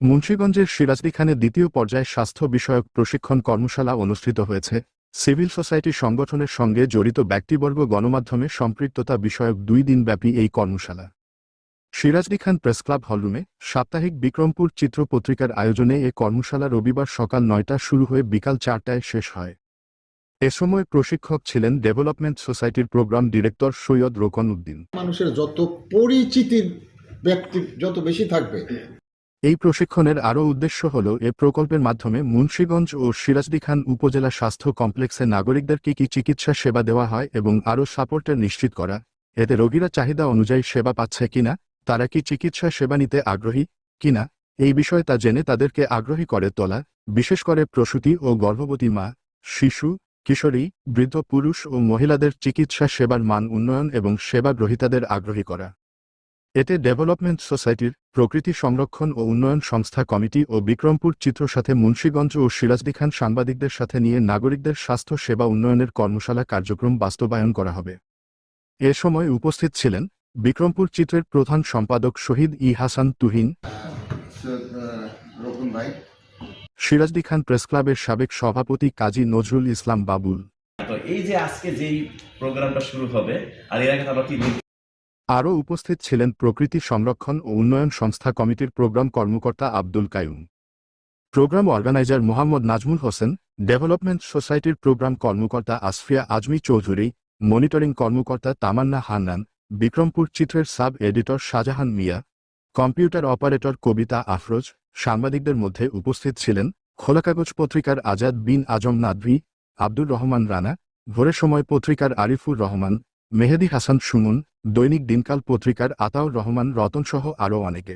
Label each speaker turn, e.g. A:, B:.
A: মুন্সিগঞ্জের সিরাজদিখানে দ্বিতীয় পর্যায়ে স্বাস্থ্য বিষয়ক প্রশিক্ষণ কর্মশালা অনুষ্ঠিত হয়েছে। সিভিল সোসাইটি সংগঠনের সঙ্গে জড়িত ব্যক্তিবর্গ গণমাধ্যমে সম্পৃক্ততা বিষয়ক 2 দিনব্যাপী এই কর্মশালা সিরাজদিখান প্রেসক্লাব হলরুমে সাপ্তাহিক বিক্রমপুর চিত্র পত্রিকার আয়োজনে এ কর্মশালা রবিবার সকাল 9টা শুরু হয়ে বিকাল 4টায় শেষ হয়। এ সময় প্রশিক্ষক ছিলেন ডেভেলপমেন্ট সোসাইটির প্রোগ্রাম ডিরেক্টর সৈয়দ রোকন উদ্দিন।
B: মানুষের যত পরিচিতির ব্যক্তি যত বেশি থাকবে।
A: এই প্রশিক্ষণের আরও উদ্দেশ্য হল এ প্রকল্পের মাধ্যমে মুন্সিগঞ্জ ও সিরাজদিখান উপজেলা স্বাস্থ্য কমপ্লেক্সে নাগরিকদের কি চিকিৎসা সেবা দেওয়া হয় এবং আরও সাপোর্টের নিশ্চিত করা, এতে রোগীরা চাহিদা অনুযায়ী সেবা পাচ্ছে কিনা, তারা কি চিকিৎসা সেবা নিতে আগ্রহী কিনা এই বিষয়ে তা জেনে তাদেরকে আগ্রহী করে তোলা, বিশেষ করে প্রসূতি ও গর্ভবতী মা, শিশু, কিশোরী, বৃদ্ধ পুরুষ ও মহিলাদের চিকিৎসা সেবার মান উন্নয়ন এবং সেবা গ্রহীতাদের আগ্রহী করা। এতে ডেভেলপমেন্ট সোসাইটির, প্রকৃতি সংরক্ষণ ও উন্নয়ন সংস্থা কমিটি ও বিক্রমপুর চিত্র সাথে মুন্সিগঞ্জ ও সিরাজদিখান সাংবাদিকদের সাথে নিয়ে নাগরিকদের স্বাস্থ্য সেবা উন্নয়নের কর্মশালা কার্যক্রম বাস্তবায়ন করা হবে। এ সময় উপস্থিত ছিলেন বিক্রমপুর চিত্রের প্রধান সম্পাদক শহীদ ই হাসান তুহিন, সিরাজদিখান প্রেসক্লাবের সাবেক সভাপতি কাজী নজরুল ইসলাম বাবুল।
C: এই যে আজকে যেই প্রোগ্রামটা শুরু হবে আর এর আগে আমরা 3 দিন
A: আরও উপস্থিত ছিলেন প্রকৃতি সংরক্ষণ ও উন্নয়ন সংস্থা কমিটির প্রোগ্রাম কর্মকর্তা Abdul Qayyum, programme organiser Mohammad Nazmul Hossain, development সোসাইটির প্রোগ্রাম কর্মকর্তা আসফিয়া আজমি চৌধুরী, মনিটরিং কর্মকর্তা তামান্না হান্নান, বিক্রমপুর চিত্রের সাব এডিটর শাহজাহান মিয়া, কম্পিউটার অপারেটর কবিতা আফরোজ। সাংবাদিকদের মধ্যে উপস্থিত ছিলেন খোলাকাগজ পত্রিকার আজাদ বিন আজম নাদভি, আব্দুর রহমান রানা, ভোরের সময় পত্রিকার আরিফুর রহমান, মেহেদি হাসান সুমন, দৈনিক দিনকাল পত্রিকার আতাউর রহমান রতনসহ আরও অনেকে।